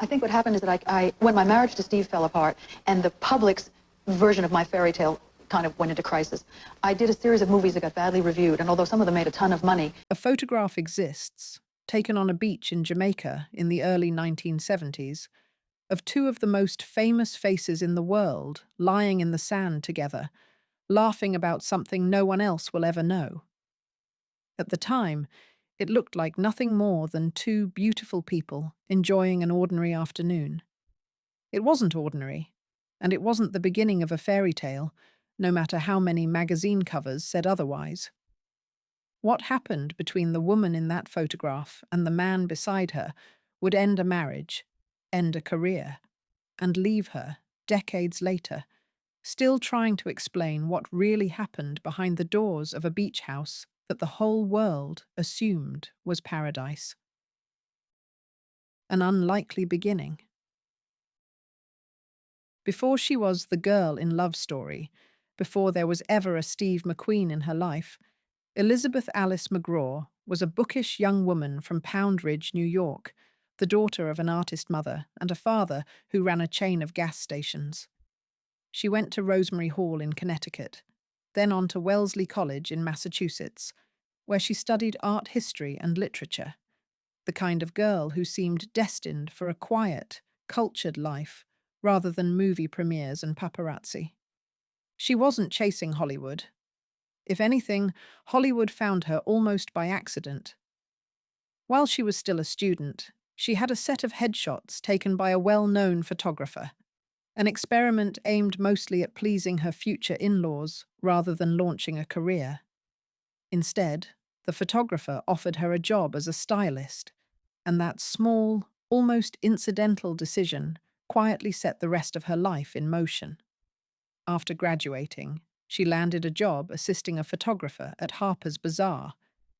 I think what happened is that when my marriage to Steve fell apart and the public's version of my fairy tale kind of went into crisis, I did a series of movies that got badly reviewed, and although some of them made a ton of money. A photograph exists, taken on a beach in Jamaica in the early 1970s, of two of the most famous faces in the world lying in the sand together, laughing about something no one else will ever know. At the time, it looked like nothing more than two beautiful people enjoying an ordinary afternoon. It wasn't ordinary, and it wasn't the beginning of a fairy tale, no matter how many magazine covers said otherwise. What happened between the woman in that photograph and the man beside her would end a marriage, end a career, and leave her, decades later, still trying to explain what really happened behind the doors of a beach house that the whole world assumed was paradise. An unlikely beginning. Before she was the girl in Love Story, before there was ever a Steve McQueen in her life, Elizabeth Alice MacGraw was a bookish young woman from Pound Ridge, New York, the daughter of an artist mother and a father who ran a chain of gas stations. She went to Rosemary Hall in Connecticut, then on to Wellesley College in Massachusetts, where she studied art history and literature, the kind of girl who seemed destined for a quiet, cultured life rather than movie premieres and paparazzi. She wasn't chasing Hollywood. If anything, Hollywood found her almost by accident. While she was still a student, she had a set of headshots taken by a well-known photographer, an experiment aimed mostly at pleasing her future in-laws rather than launching a career. Instead, the photographer offered her a job as a stylist, and that small, almost incidental decision quietly set the rest of her life in motion. After graduating, she landed a job assisting a photographer at Harper's Bazaar,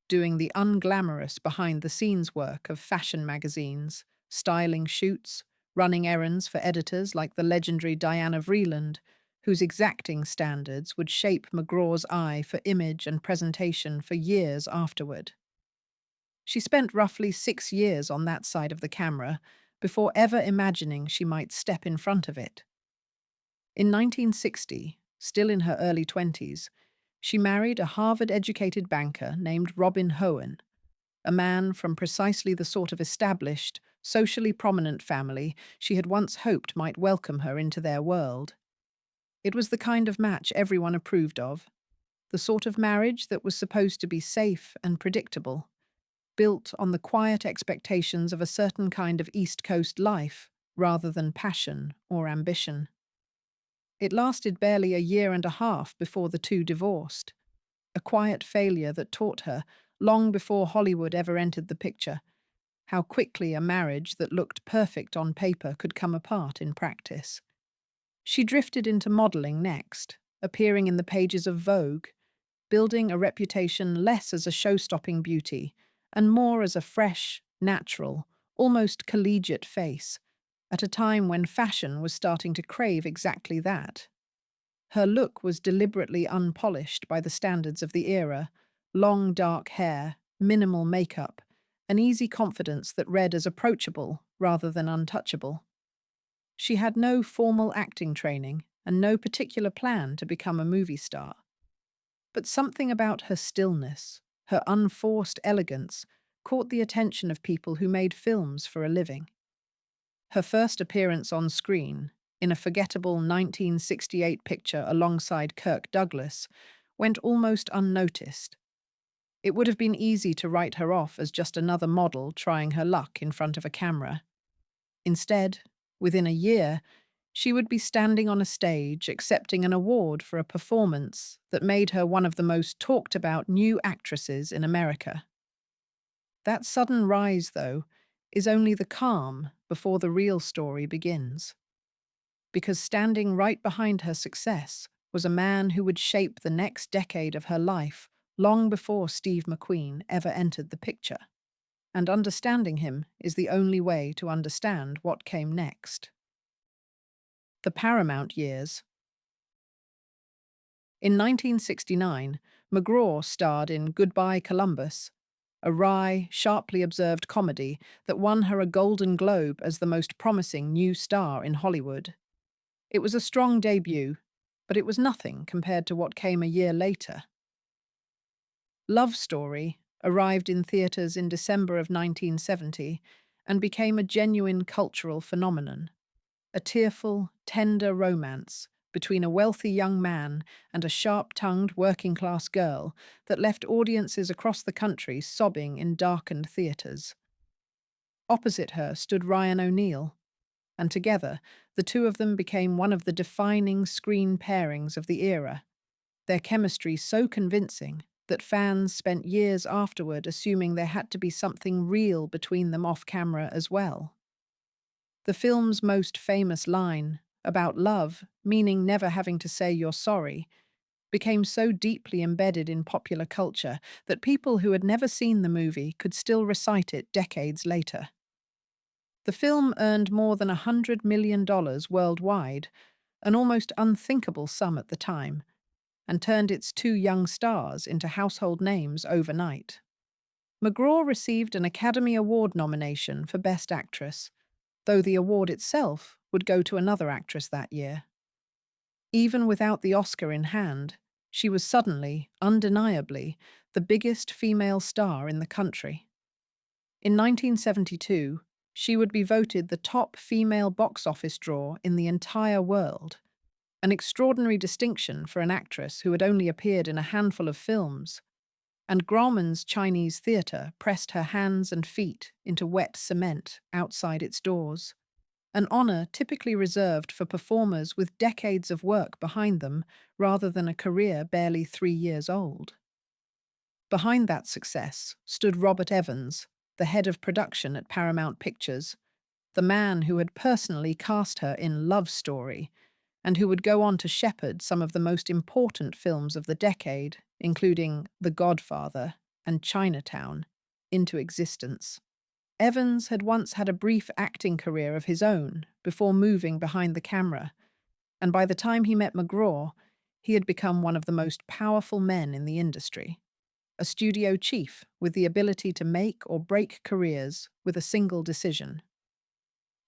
doing the unglamorous behind-the-scenes work of fashion magazines, styling shoots, running errands for editors like the legendary Diana Vreeland, whose exacting standards would shape MacGraw's eye for image and presentation for years afterward. She spent roughly 6 years on that side of the camera before ever imagining she might step in front of it. In 1960, still in her early 20s, she married a Harvard-educated banker named Robin Hohen, a man from precisely the sort of established, socially prominent family she had once hoped might welcome her into their world. It was the kind of match everyone approved of, the sort of marriage that was supposed to be safe and predictable, built on the quiet expectations of a certain kind of East Coast life rather than passion or ambition. It lasted barely a year and a half before the two divorced, a quiet failure that taught her, long before Hollywood ever entered the picture, how quickly a marriage that looked perfect on paper could come apart in practice. She drifted into modeling next, appearing in the pages of Vogue, building a reputation less as a show-stopping beauty and more as a fresh, natural, almost collegiate face, at a time when fashion was starting to crave exactly that. Her look was deliberately unpolished by the standards of the era: long dark hair, minimal makeup, an easy confidence that read as approachable rather than untouchable. She had no formal acting training and no particular plan to become a movie star. But something about her stillness, her unforced elegance, caught the attention of people who made films for a living. Her first appearance on screen, in a forgettable 1968 picture alongside Kirk Douglas, went almost unnoticed. It would have been easy to write her off as just another model trying her luck in front of a camera. Instead, within a year, she would be standing on a stage accepting an award for a performance that made her one of the most talked-about new actresses in America. That sudden rise, though, is only the calm before the real story begins. Because standing right behind her success was a man who would shape the next decade of her life long before Steve McQueen ever entered the picture. And understanding him is the only way to understand what came next. The Paramount years. In 1969, MacGraw starred in Goodbye Columbus, a wry, sharply observed comedy that won her a Golden Globe as the most promising new star in Hollywood. It was a strong debut, but it was nothing compared to what came a year later. Love Story arrived in theaters in December of 1970 and became a genuine cultural phenomenon. A tearful, tender romance between a wealthy young man and a sharp-tongued working-class girl that left audiences across the country sobbing in darkened theaters. Opposite her stood Ryan O'Neal, and together the two of them became one of the defining screen pairings of the era, their chemistry so convincing that fans spent years afterward assuming there had to be something real between them off-camera as well. The film's most famous line, about love, meaning never having to say you're sorry, became so deeply embedded in popular culture that people who had never seen the movie could still recite it decades later. The film earned more than $100 million worldwide, an almost unthinkable sum at the time, and turned its two young stars into household names overnight. McGraw received an Academy Award nomination for Best Actress, though the award itself would go to another actress that year. Even without the Oscar in hand, she was suddenly, undeniably, the biggest female star in the country. In 1972, she would be voted the top female box office draw in the entire world, an extraordinary distinction for an actress who had only appeared in a handful of films, and Grauman's Chinese theatre pressed her hands and feet into wet cement outside its doors, an honour typically reserved for performers with decades of work behind them rather than a career barely 3 years old. Behind that success stood Robert Evans, the head of production at Paramount Pictures, the man who had personally cast her in Love Story, and who would go on to shepherd some of the most important films of the decade, including The Godfather and Chinatown, into existence. Evans had once had a brief acting career of his own before moving behind the camera, and by the time he met McGraw, he had become one of the most powerful men in the industry, a studio chief with the ability to make or break careers with a single decision.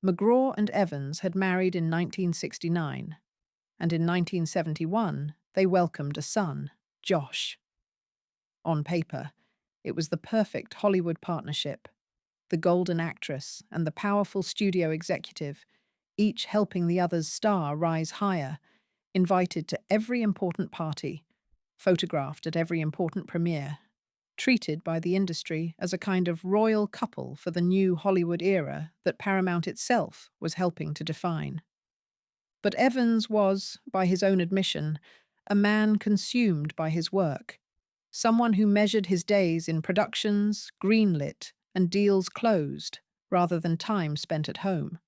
McGraw and Evans had married in 1969, and in 1971 they welcomed a son, Josh. On paper, it was the perfect Hollywood partnership, the golden actress and the powerful studio executive, each helping the other's star rise higher, invited to every important party, photographed at every important premiere, treated by the industry as a kind of royal couple for the new Hollywood era that Paramount itself was helping to define. But Evans was, by his own admission, a man consumed by his work, someone who measured his days in productions, greenlit, and deals closed, rather than time spent at home.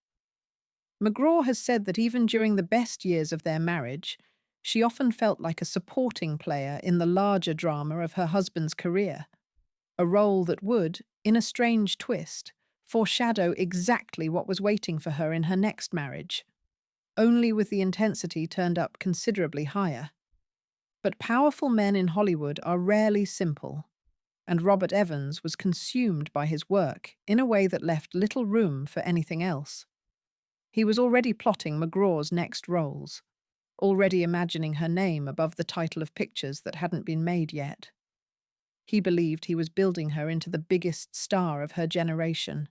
McGraw has said that even during the best years of their marriage, she often felt like a supporting player in the larger drama of her husband's career, a role that would, in a strange twist, foreshadow exactly what was waiting for her in her next marriage, only with the intensity turned up considerably higher. But powerful men in Hollywood are rarely simple, and Robert Evans was consumed by his work in a way that left little room for anything else. He was already plotting McGraw's next roles, already imagining her name above the title of pictures that hadn't been made yet. He believed he was building her into the biggest star of her generation.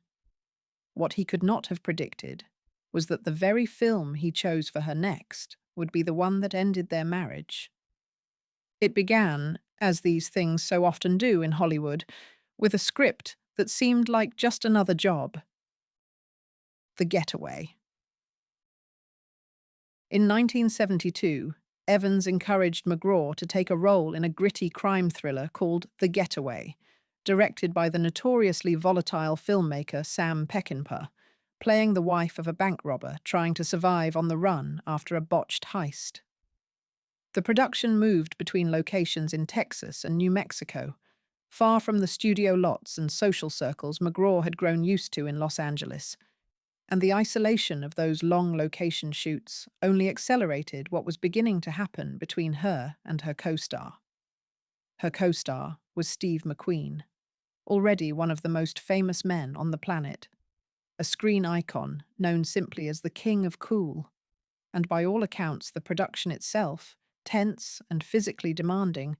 What he could not have predicted was that the very film he chose for her next would be the one that ended their marriage. It began, as these things so often do in Hollywood, with a script that seemed like just another job. The Getaway. In 1972, Evans encouraged McGraw to take a role in a gritty crime thriller called The Getaway, directed by the notoriously volatile filmmaker Sam Peckinpah, playing the wife of a bank robber trying to survive on the run after a botched heist. The production moved between locations in Texas and New Mexico, far from the studio lots and social circles McGraw had grown used to in Los Angeles, and the isolation of those long location shoots only accelerated what was beginning to happen between her and her co-star. Her co-star was Steve McQueen. already one of the most famous men on the planet, a screen icon known simply as the King of Cool, and by all accounts the production itself, tense and physically demanding,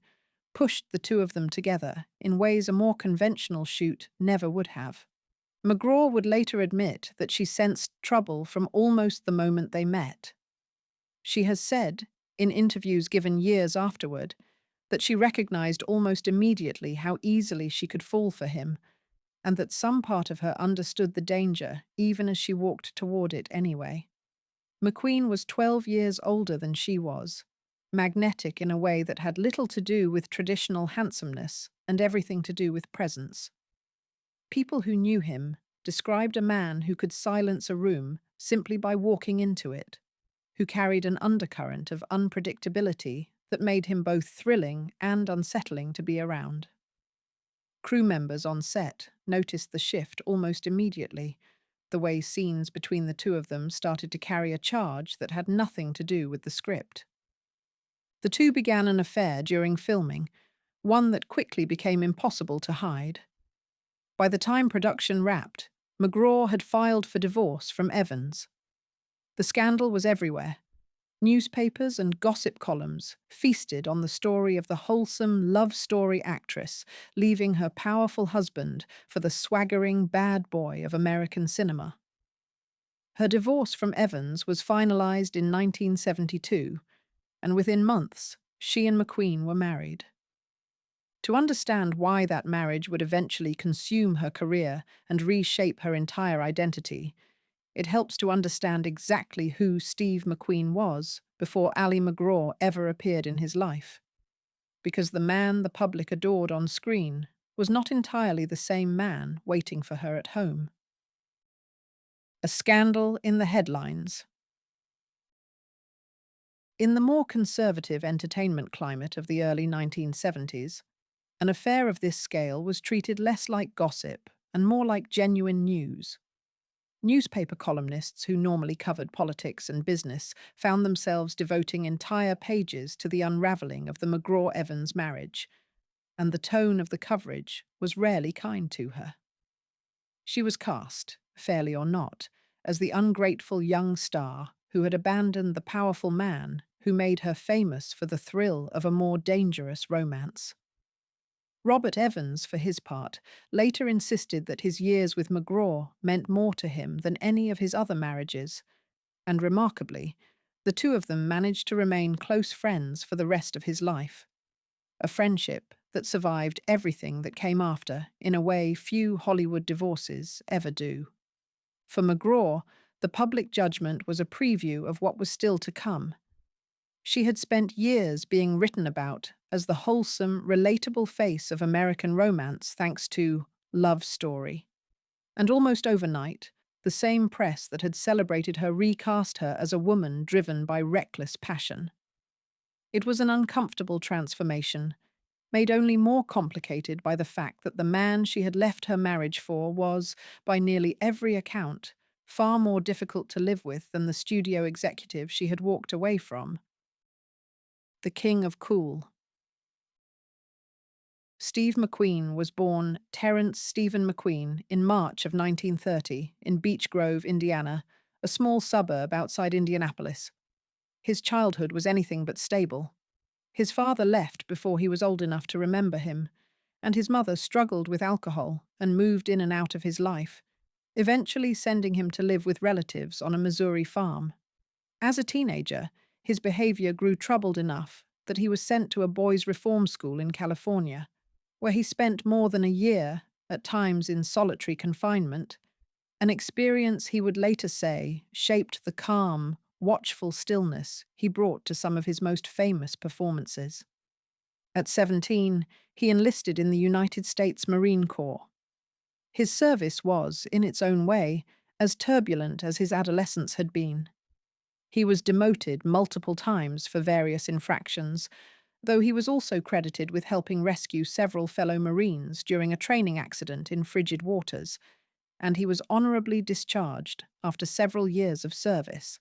pushed the two of them together in ways a more conventional shoot never would have. McGraw would later admit that she sensed trouble from almost the moment they met. She has said, in interviews given years afterward, that she recognized almost immediately how easily she could fall for him, and that some part of her understood the danger even as she walked toward it anyway. McQueen was 12 years older than she was, magnetic in a way that had little to do with traditional handsomeness and everything to do with presence. People who knew him described a man who could silence a room simply by walking into it, who carried an undercurrent of unpredictability that made him both thrilling and unsettling to be around. Crew members on set noticed the shift almost immediately, the way scenes between the two of them started to carry a charge that had nothing to do with the script. The two began an affair during filming, one that quickly became impossible to hide. By the time production wrapped, McGraw had filed for divorce from Evans. The scandal was everywhere. Newspapers and gossip columns feasted on the story of the wholesome love story actress leaving her powerful husband for the swaggering bad boy of American cinema. Her divorce from Evans was finalized in 1972, and within months, she and McQueen were married. To understand why that marriage would eventually consume her career and reshape her entire identity, it helps to understand exactly who Steve McQueen was before Ali McGraw ever appeared in his life. Because the man the public adored on screen was not entirely the same man waiting for her at home. A scandal in the headlines. In the more conservative entertainment climate of the early 1970s, an affair of this scale was treated less like gossip and more like genuine news. Newspaper columnists who normally covered politics and business found themselves devoting entire pages to the unraveling of the McGraw-Evans marriage, and the tone of the coverage was rarely kind to her. She was cast, fairly or not, as the ungrateful young star who had abandoned the powerful man who made her famous for the thrill of a more dangerous romance. Robert Evans, for his part, later insisted that his years with McGraw meant more to him than any of his other marriages, and remarkably, the two of them managed to remain close friends for the rest of his life, a friendship that survived everything that came after in a way few Hollywood divorces ever do. For McGraw, the public judgment was a preview of what was still to come. She had spent years being written about as the wholesome, relatable face of American romance thanks to Love Story. And almost overnight, the same press that had celebrated her recast her as a woman driven by reckless passion. It was an uncomfortable transformation, made only more complicated by the fact that the man she had left her marriage for was, by nearly every account, far more difficult to live with than the studio executive she had walked away from. The King of Cool. Steve McQueen was born Terence Stephen McQueen in March of 1930 in Beech Grove, Indiana, a small suburb outside Indianapolis. His childhood was anything but stable. His father left before he was old enough to remember him, and his mother struggled with alcohol and moved in and out of his life, eventually sending him to live with relatives on a Missouri farm. As a teenager, his behavior grew troubled enough that he was sent to a boys' reform school in California, where he spent more than a year, at times in solitary confinement, an experience he would later say shaped the calm, watchful stillness he brought to some of his most famous performances. At 17, he enlisted in the United States Marine Corps. His service was, in its own way, as turbulent as his adolescence had been. He was demoted multiple times for various infractions, though he was also credited with helping rescue several fellow Marines during a training accident in frigid waters, and he was honorably discharged after several years of service.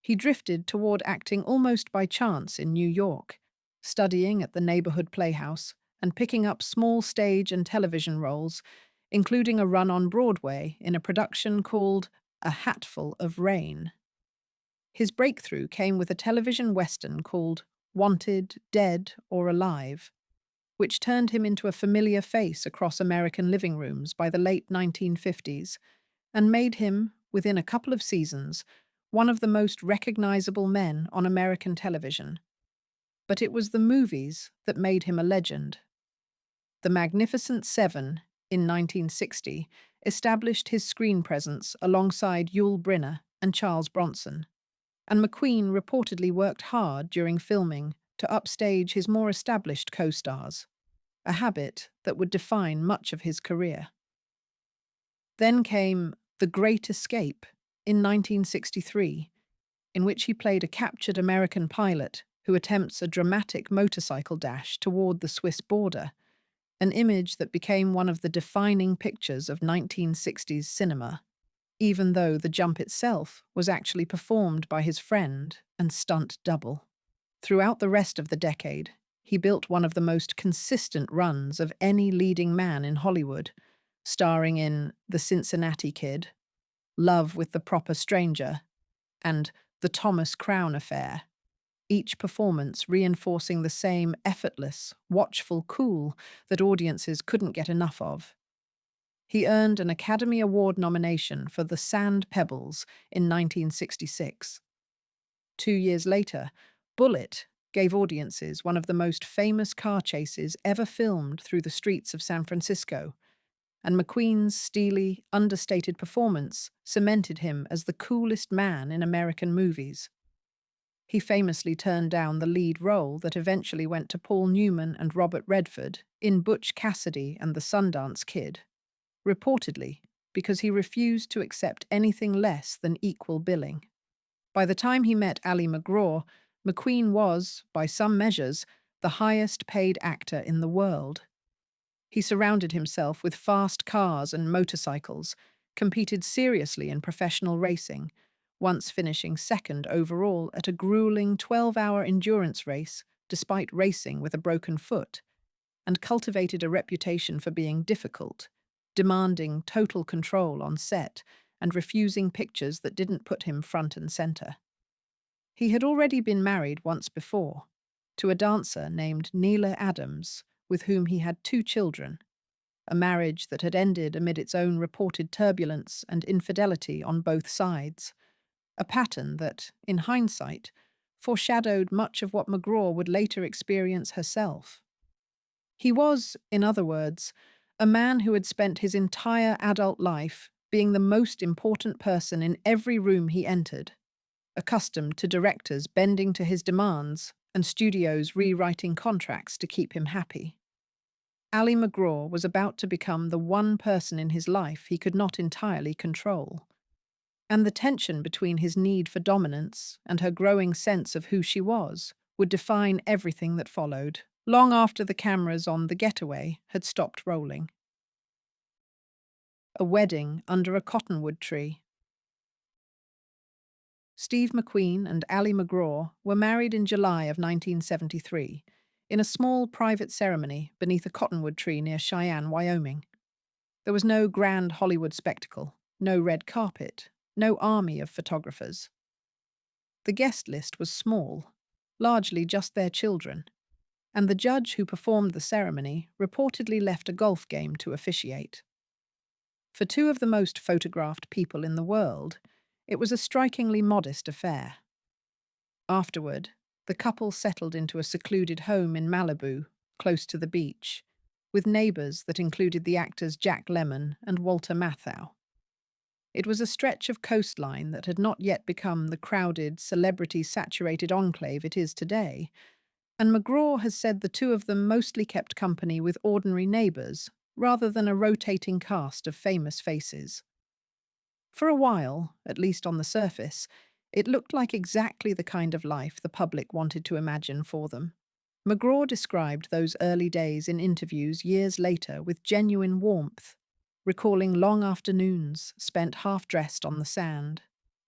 He drifted toward acting almost by chance in New York, studying at the neighborhood playhouse and picking up small stage and television roles, including a run on Broadway in a production called A Hatful of Rain. His breakthrough came with a television western called Wanted, Dead, or Alive, which turned him into a familiar face across American living rooms by the late 1950s and made him, within a couple of seasons, one of the most recognizable men on American television. But it was the movies that made him a legend. The Magnificent Seven, in 1960, established his screen presence alongside Yul Brynner and Charles Bronson, and McQueen reportedly worked hard during filming to upstage his more established co-stars, a habit that would define much of his career. Then came The Great Escape in 1963, in which he played a captured American pilot who attempts a dramatic motorcycle dash toward the Swiss border, an image that became one of the defining pictures of 1960s cinema, even though the jump itself was actually performed by his friend and stunt double. Throughout the rest of the decade, he built one of the most consistent runs of any leading man in Hollywood, starring in The Cincinnati Kid, Love with the Proper Stranger, and The Thomas Crown Affair, each performance reinforcing the same effortless, watchful cool that audiences couldn't get enough of. He earned an Academy Award nomination for The Sand Pebbles in 1966. 2 years later, Bullet gave audiences one of the most famous car chases ever filmed through the streets of San Francisco, and McQueen's steely, understated performance cemented him as the coolest man in American movies. He famously turned down the lead role that eventually went to Paul Newman and Robert Redford in Butch Cassidy and the Sundance Kid, reportedly because he refused to accept anything less than equal billing. By the time he met Ali MacGraw, McQueen was, by some measures, the highest paid actor in the world. He surrounded himself with fast cars and motorcycles, competed seriously in professional racing, once finishing second overall at a grueling 12-hour endurance race despite racing with a broken foot, and cultivated a reputation for being difficult, demanding total control on set and refusing pictures that didn't put him front and center. He had already been married once before, to a dancer named Neela Adams, with whom he had 2 children, a marriage that had ended amid its own reported turbulence and infidelity on both sides, a pattern that, in hindsight, foreshadowed much of what MacGraw would later experience herself. He was, in other words, a man who had spent his entire adult life being the most important person in every room he entered, accustomed to directors bending to his demands and studios rewriting contracts to keep him happy. Ali MacGraw was about to become the one person in his life he could not entirely control, and the tension between his need for dominance and her growing sense of who she was would define everything that followed, long after the cameras on The Getaway had stopped rolling. A wedding under a cottonwood tree. Steve McQueen and Ali MacGraw were married in July of 1973 in a small private ceremony beneath a cottonwood tree near Cheyenne, Wyoming. There was no grand Hollywood spectacle, no red carpet, no army of photographers. The guest list was small, largely just their children, and the judge who performed the ceremony reportedly left a golf game to officiate. For 2 of the most photographed people in the world, it was a strikingly modest affair. Afterward, the couple settled into a secluded home in Malibu, close to the beach, with neighbors that included the actors Jack Lemmon and Walter Matthau. It was a stretch of coastline that had not yet become the crowded, celebrity-saturated enclave it is today, and MacGraw has said the 2 of them mostly kept company with ordinary neighbors rather than a rotating cast of famous faces. For a while, at least on the surface, it looked like exactly the kind of life the public wanted to imagine for them. MacGraw described those early days in interviews years later with genuine warmth, recalling long afternoons spent half-dressed on the sand,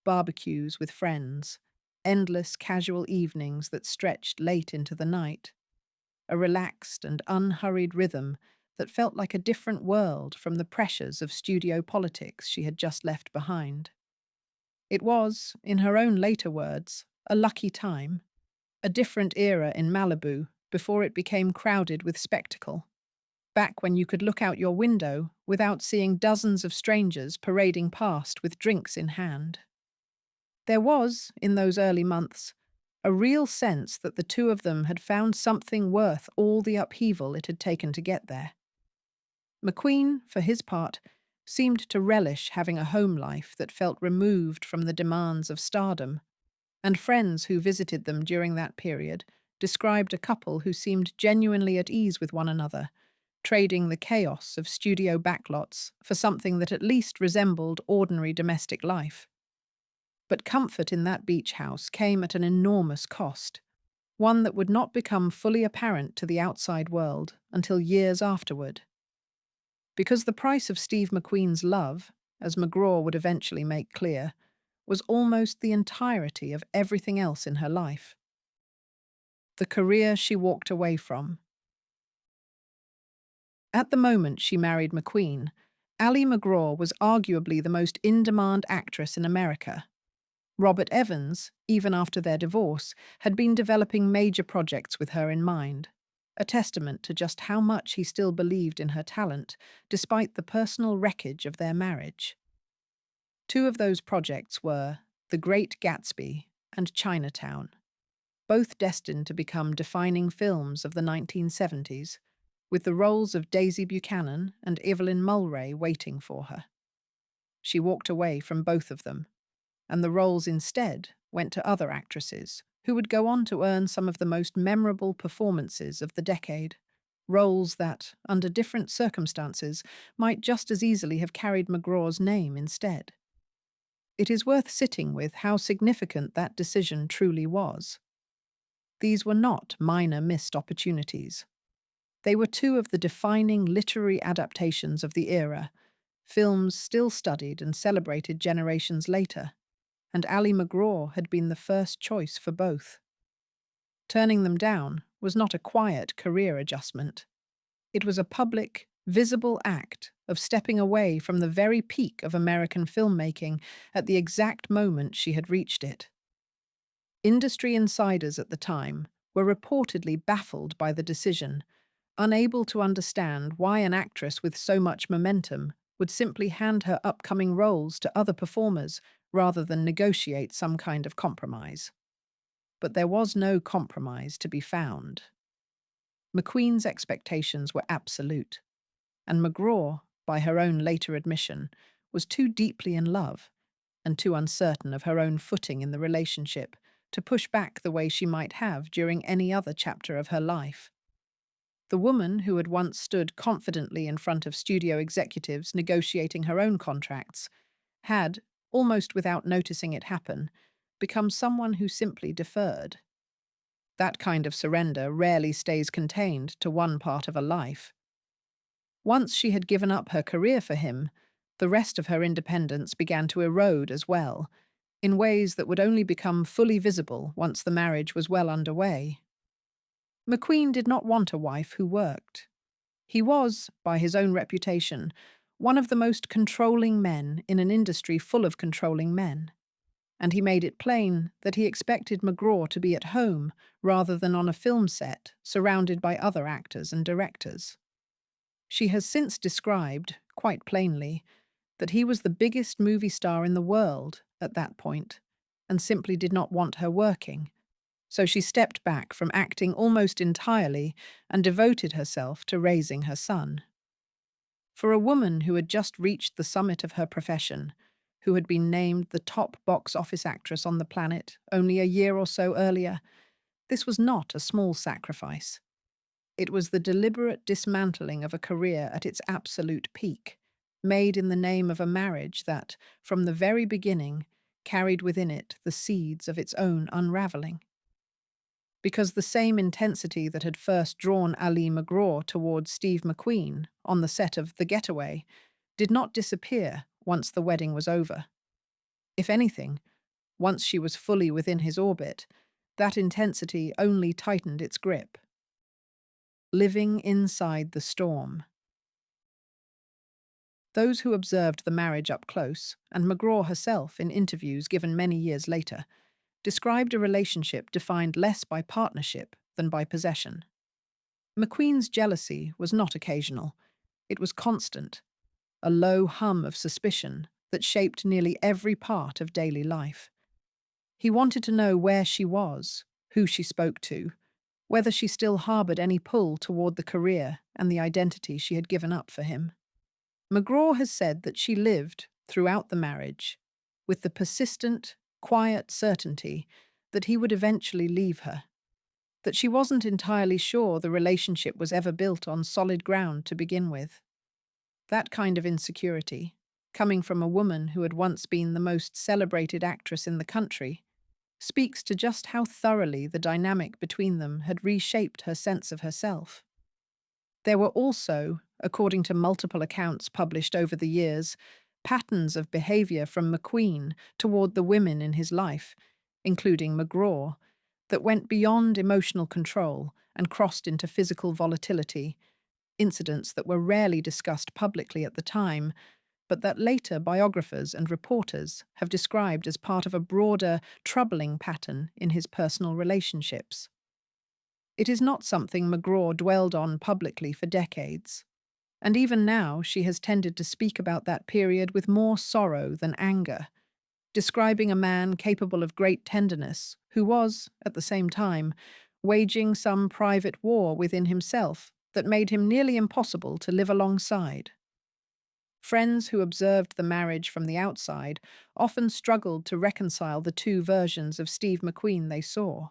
barbecues with friends, endless casual evenings that stretched late into the night. a relaxed and unhurried rhythm that felt like a different world from the pressures of studio politics she had just left behind. It was, in her own later words, a lucky time, a different era in Malibu before it became crowded with spectacle. Back when you could look out your window without seeing dozens of strangers parading past with drinks in hand. There was, in those early months, a real sense that the two of them had found something worth all the upheaval it had taken to get there. McQueen, for his part, seemed to relish having a home life that felt removed from the demands of stardom, and friends who visited them during that period described a couple who seemed genuinely at ease with one another, trading the chaos of studio backlots for something that at least resembled ordinary domestic life. But comfort in that beach house came at an enormous cost, one that would not become fully apparent to the outside world until years afterward. Because the price of Steve McQueen's love, as McGraw would eventually make clear, was almost the entirety of everything else in her life. The career she walked away from. At the moment she married McQueen, Ali McGraw was arguably the most in-demand actress in America. Robert Evans, even after their divorce, had been developing major projects with her in mind, a testament to just how much he still believed in her talent, despite the personal wreckage of their marriage. Two of those projects were The Great Gatsby and Chinatown, both destined to become defining films of the 1970s, with the roles of Daisy Buchanan and Evelyn Mulwray waiting for her. She walked away from both of them, and the roles instead went to other actresses who would go on to earn some of the most memorable performances of the decade, roles that, under different circumstances, might just as easily have carried McGraw's name instead. It is worth sitting with how significant that decision truly was. These were not minor missed opportunities. They were two of the defining literary adaptations of the era, films still studied and celebrated generations later, and Ali McGraw had been the first choice for both. Turning them down was not a quiet career adjustment. It was a public, visible act of stepping away from the very peak of American filmmaking at the exact moment she had reached it. Industry insiders at the time were reportedly baffled by the decision, unable to understand why an actress with so much momentum would simply hand her upcoming roles to other performers rather than negotiate some kind of compromise. But there was no compromise to be found. McQueen's expectations were absolute, and McGraw, by her own later admission, was too deeply in love and too uncertain of her own footing in the relationship to push back the way she might have during any other chapter of her life. The woman who had once stood confidently in front of studio executives negotiating her own contracts had, almost without noticing it happen, become someone who simply deferred. That kind of surrender rarely stays contained to one part of a life. Once she had given up her career for him, the rest of her independence began to erode as well, in ways that would only become fully visible once the marriage was well underway. McQueen did not want a wife who worked. He was, by his own reputation, one of the most controlling men in an industry full of controlling men, and he made it plain that he expected McGraw to be at home rather than on a film set surrounded by other actors and directors. She has since described, quite plainly, that he was the biggest movie star in the world at that point and simply did not want her working, so she stepped back from acting almost entirely and devoted herself to raising her son. For a woman who had just reached the summit of her profession, who had been named the top box office actress on the planet only a year or so earlier, this was not a small sacrifice. It was the deliberate dismantling of a career at its absolute peak, made in the name of a marriage that, from the very beginning, carried within it the seeds of its own unraveling. Because the same intensity that had first drawn Ali McGraw towards Steve McQueen on the set of The Getaway did not disappear once the wedding was over. If anything, once she was fully within his orbit, that intensity only tightened its grip. living inside the storm. Those who observed the marriage up close, and MacGraw herself in interviews given many years later, described a relationship defined less by partnership than by possession. McQueen's jealousy was not occasional. It was constant, a low hum of suspicion that shaped nearly every part of daily life. He wanted to know where she was, who she spoke to, whether she still harbored any pull toward the career and the identity she had given up for him. MacGraw has said that she lived, throughout the marriage, with the persistent, quiet certainty that he would eventually leave her, that she wasn't entirely sure the relationship was ever built on solid ground to begin with. That kind of insecurity, coming from a woman who had once been the most celebrated actress in the country, speaks to just how thoroughly the dynamic between them had reshaped her sense of herself. There were also, according to multiple accounts published over the years, patterns of behavior from McQueen toward the women in his life, including MacGraw, that went beyond emotional control and crossed into physical volatility, incidents that were rarely discussed publicly at the time, but that later biographers and reporters have described as part of a broader, troubling pattern in his personal relationships. It is not something MacGraw dwelled on publicly for decades, and even now she has tended to speak about that period with more sorrow than anger, describing a man capable of great tenderness who was, at the same time, waging some private war within himself that made him nearly impossible to live alongside. Friends who observed the marriage from the outside often struggled to reconcile the two versions of Steve McQueen they saw: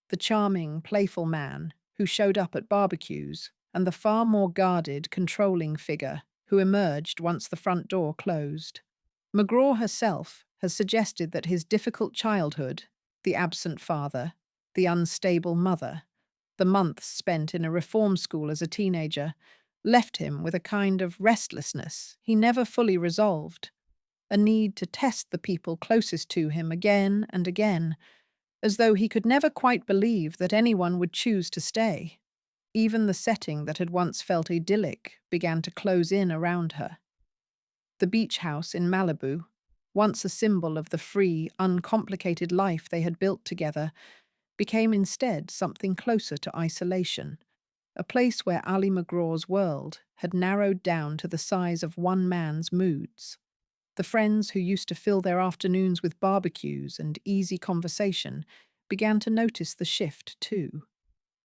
the charming, playful man who showed up at barbecues, and the far more guarded, controlling figure who emerged once the front door closed. MacGraw herself has suggested that his difficult childhood, the absent father, the unstable mother, the months spent in a reform school as a teenager, left him with a kind of restlessness he never fully resolved, a need to test the people closest to him again and again, as though he could never quite believe that anyone would choose to stay. Even the setting that had once felt idyllic began to close in around her. The beach house in Malibu, once a symbol of the free, uncomplicated life they had built together, became instead something closer to isolation, a place where Ali MacGraw's world had narrowed down to the size of one man's moods. The friends who used to fill their afternoons with barbecues and easy conversation began to notice the shift too.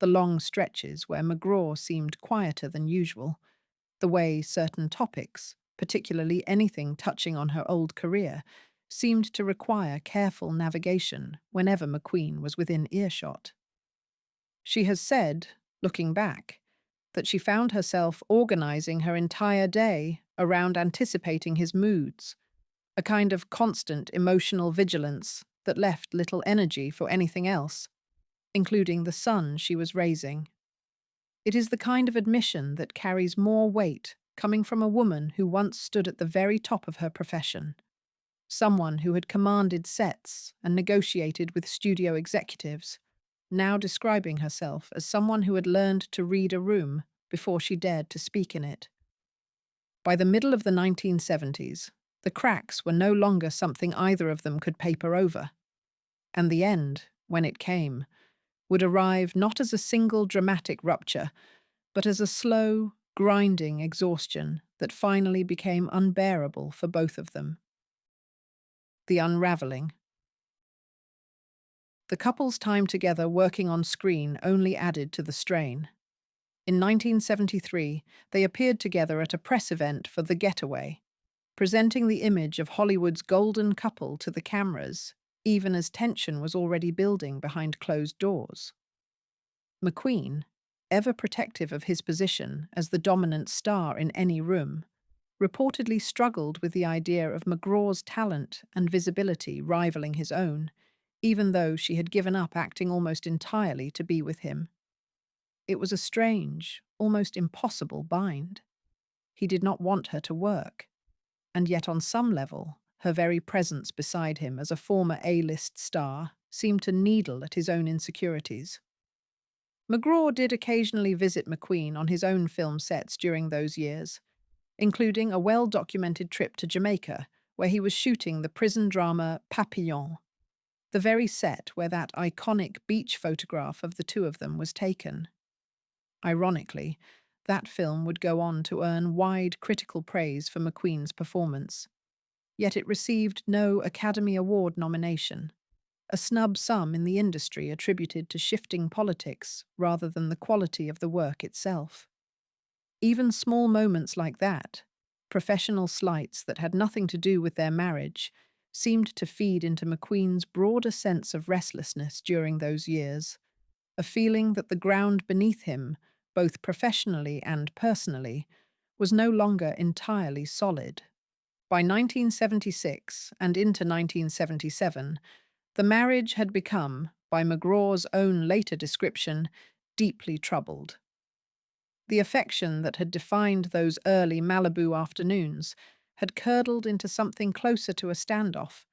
The long stretches where MacGraw seemed quieter than usual, the way certain topics, particularly anything touching on her old career, seemed to require careful navigation whenever McQueen was within earshot. She has said, looking back, that she found herself organizing her entire day around anticipating his moods, a kind of constant emotional vigilance that left little energy for anything else, including the son she was raising. It is the kind of admission that carries more weight coming from a woman who once stood at the very top of her profession, someone who had commanded sets and negotiated with studio executives, now describing herself as someone who had learned to read a room before she dared to speak in it. By the middle of the 1970s, the cracks were no longer something either of them could paper over, and the end, when it came, would arrive not as a single dramatic rupture, but as a slow, grinding exhaustion that finally became unbearable for both of them. The unraveling. The couple's time together working on screen only added to the strain. In 1973, they appeared together at a press event for The Getaway, presenting the image of Hollywood's golden couple to the cameras, even as tension was already building behind closed doors. McQueen, ever protective of his position as the dominant star in any room, reportedly struggled with the idea of MacGraw's talent and visibility rivaling his own, even though she had given up acting almost entirely to be with him. It was a strange, almost impossible bind. He did not want her to work, and yet on some level, her very presence beside him as a former A-list star seemed to needle at his own insecurities. MacGraw did occasionally visit McQueen on his own film sets during those years, including a well-documented trip to Jamaica, where he was shooting the prison drama Papillon, the very set where that iconic beach photograph of the two of them was taken. Ironically, that film would go on to earn wide critical praise for McQueen's performance, yet it received no Academy Award nomination, a snub some in the industry attributed to shifting politics rather than the quality of the work itself. Even small moments like that, professional slights that had nothing to do with their marriage, seemed to feed into McQueen's broader sense of restlessness during those years, a feeling that the ground beneath him, both professionally and personally, was no longer entirely solid. By 1976 and into 1977, the marriage had become, by MacGraw's own later description, deeply troubled. The affection that had defined those early Malibu afternoons had curdled into something closer to a standoff.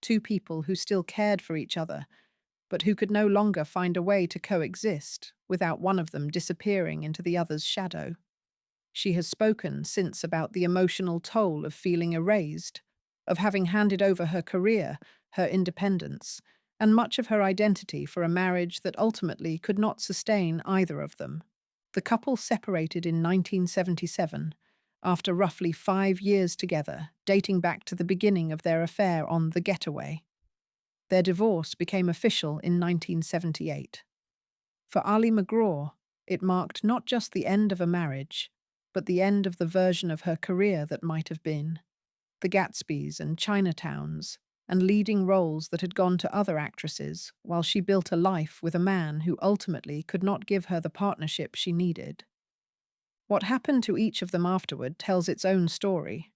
Two people who still cared for each other, but who could no longer find a way to coexist without one of them disappearing into the other's shadow. She has spoken since about the emotional toll of feeling erased, of having handed over her career, her independence, and much of her identity for a marriage that ultimately could not sustain either of them. The couple separated in 1977, after roughly 5 years together, dating back to the beginning of their affair on The Getaway. Their divorce became official in 1978. For Ali MacGraw, it marked not just the end of a marriage, but the end of the version of her career that might have been. The Gatsbys and Chinatowns, and leading roles that had gone to other actresses, while she built a life with a man who ultimately could not give her the partnership she needed. What happened to each of them afterward tells its own story,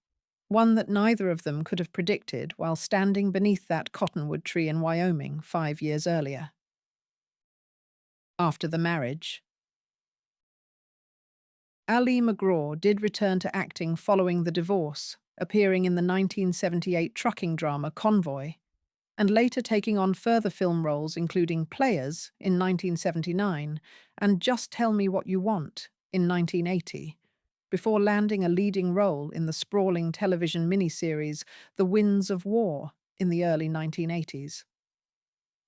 one that neither of them could have predicted while standing beneath that cottonwood tree in Wyoming 5 years earlier. After the marriage, Ali MacGraw did return to acting following the divorce, appearing in the 1978 trucking drama Convoy, and later taking on further film roles including Players in 1979 and Just Tell Me What You Want in 1980, before landing a leading role in the sprawling television miniseries The Winds of War in the early 1980s.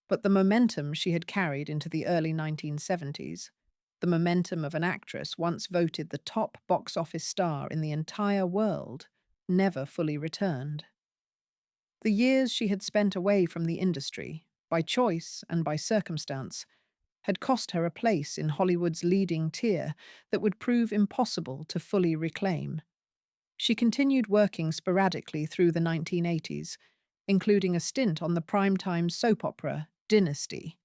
But the momentum she had carried into the early 1970s, the momentum of an actress once voted the top box office star in the entire world, never fully returned. The years she had spent away from the industry, by choice and by circumstance, had cost her a place in Hollywood's leading tier that would prove impossible to fully reclaim. She continued working sporadically through the 1980s, including a stint on the primetime soap opera Dynasty.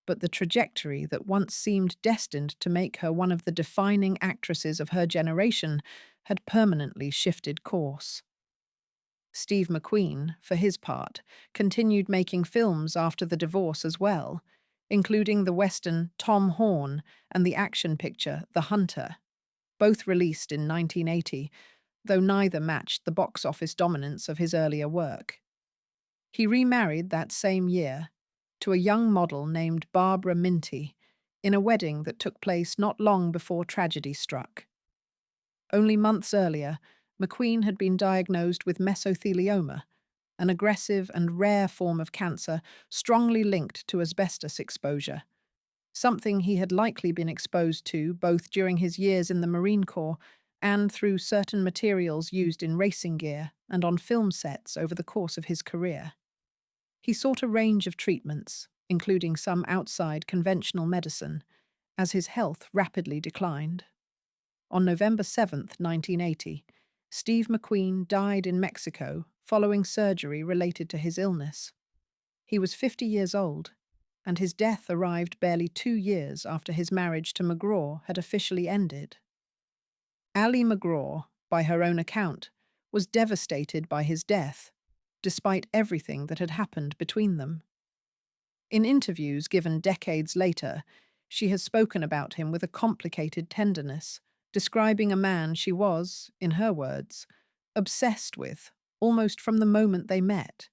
But the trajectory that once seemed destined to make her one of the defining actresses of her generation had permanently shifted course. Steve McQueen, for his part, continued making films after the divorce as well, including the western Tom Horn and the action picture The Hunter, both released in 1980, though neither matched the box office dominance of his earlier work. He remarried that same year to a young model named Barbara Minty in a wedding that took place not long before tragedy struck. Only months earlier, McQueen had been diagnosed with mesothelioma, an aggressive and rare form of cancer strongly linked to asbestos exposure, something he had likely been exposed to both during his years in the Marine Corps and through certain materials used in racing gear and on film sets over the course of his career. He sought a range of treatments, including some outside conventional medicine, as his health rapidly declined. On November 7, 1980, Steve McQueen died in Mexico following surgery related to his illness. He was 50 years old, and his death arrived barely 2 years after his marriage to MacGraw had officially ended. Ali MacGraw, by her own account, was devastated by his death, despite everything that had happened between them. In interviews given decades later, she has spoken about him with a complicated tenderness, describing a man she was, in her words, obsessed with, almost from the moment they met.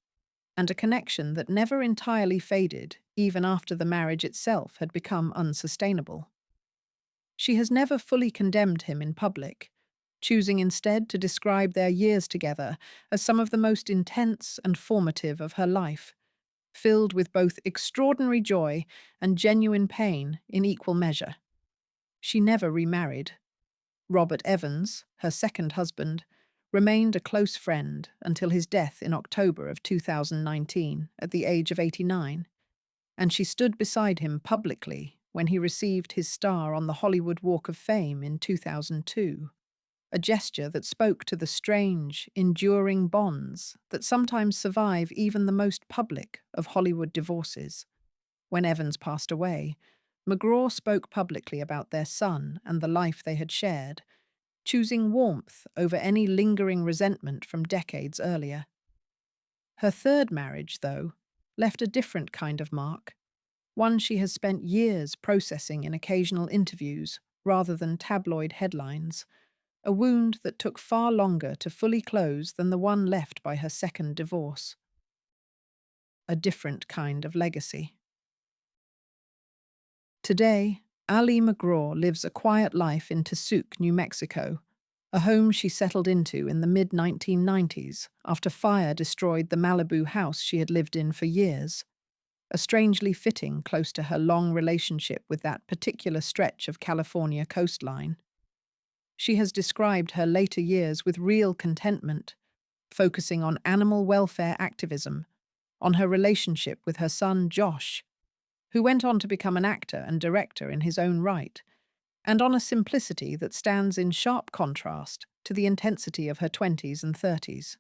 and a connection that never entirely faded even after the marriage itself had become unsustainable. She has never fully condemned him in public, choosing instead to describe their years together as some of the most intense and formative of her life, filled with both extraordinary joy and genuine pain in equal measure. She never remarried. Robert Evans, her second husband, remained a close friend until his death in October of 2019 at the age of 89, and she stood beside him publicly when he received his star on the Hollywood Walk of Fame in 2002, a gesture that spoke to the strange, enduring bonds that sometimes survive even the most public of Hollywood divorces. When Evans passed away, MacGraw spoke publicly about their son and the life they had shared, choosing warmth over any lingering resentment from decades earlier. Her third marriage, though, left a different kind of mark, one she has spent years processing in occasional interviews rather than tabloid headlines, a wound that took far longer to fully close than the one left by her second divorce. A different kind of legacy. Today, Ali MacGraw lives a quiet life in Tusuque, New Mexico, a home she settled into in the mid-1990s after fire destroyed the Malibu house she had lived in for years, a strangely fitting close to her long relationship with that particular stretch of California coastline. She has described her later years with real contentment, focusing on animal welfare activism, on her relationship with her son Josh, who went on to become an actor and director in his own right, and on a simplicity that stands in sharp contrast to the intensity of her 20s and 30s.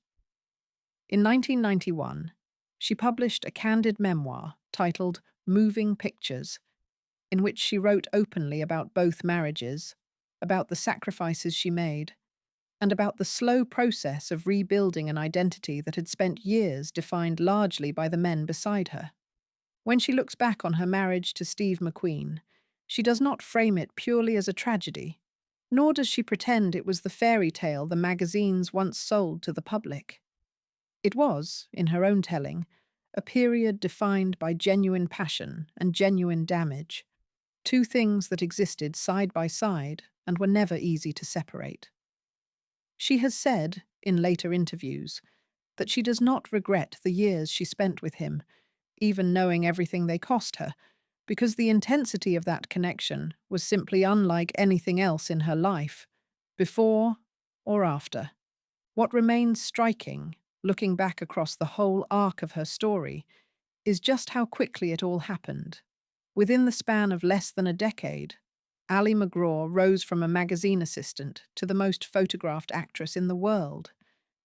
In 1991, she published a candid memoir titled Moving Pictures, in which she wrote openly about both marriages, about the sacrifices she made, and about the slow process of rebuilding an identity that had spent years defined largely by the men beside her. When she looks back on her marriage to Steve McQueen, she does not frame it purely as a tragedy, nor does she pretend it was the fairy tale the magazines once sold to the public. It was, in her own telling, a period defined by genuine passion and genuine damage, two things that existed side by side and were never easy to separate. She has said, in later interviews, that she does not regret the years she spent with him, even knowing everything they cost her, because the intensity of that connection was simply unlike anything else in her life, before or after. What remains striking, looking back across the whole arc of her story, is just how quickly it all happened. Within the span of less than a decade, Ali MacGraw rose from a magazine assistant to the most photographed actress in the world,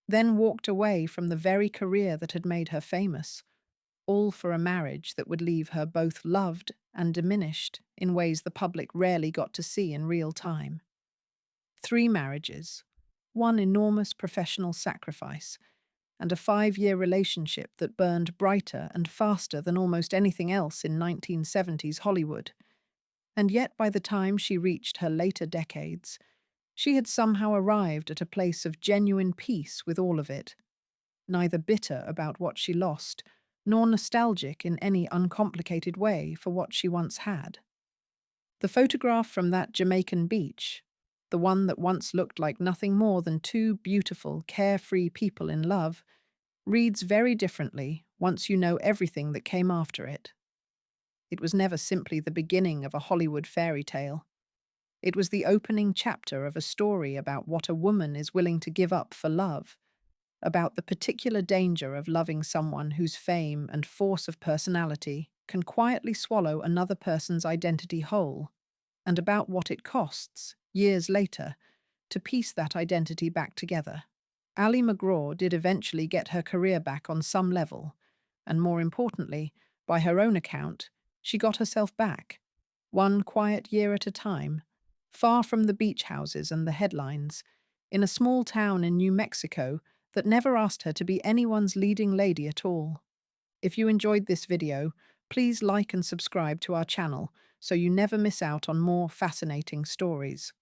then walked away from the very career that had made her famous, all for a marriage that would leave her both loved and diminished in ways the public rarely got to see in real time. 3 marriages, one enormous professional sacrifice, and a 5-year relationship that burned brighter and faster than almost anything else in 1970s Hollywood. And yet by the time she reached her later decades, she had somehow arrived at a place of genuine peace with all of it, neither bitter about what she lost, nor nostalgic in any uncomplicated way for what she once had. The photograph from that Jamaican beach, the one that once looked like nothing more than 2 beautiful, carefree people in love, reads very differently once you know everything that came after it. It was never simply the beginning of a Hollywood fairy tale. It was the opening chapter of a story about what a woman is willing to give up for love, about the particular danger of loving someone whose fame and force of personality can quietly swallow another person's identity whole, and about what it costs, years later, to piece that identity back together. Ali MacGraw did eventually get her career back on some level, and more importantly, by her own account, she got herself back, one quiet year at a time, far from the beach houses and the headlines, in a small town in New Mexico that never asked her to be anyone's leading lady at all. If you enjoyed this video, please like and subscribe to our channel so you never miss out on more fascinating stories.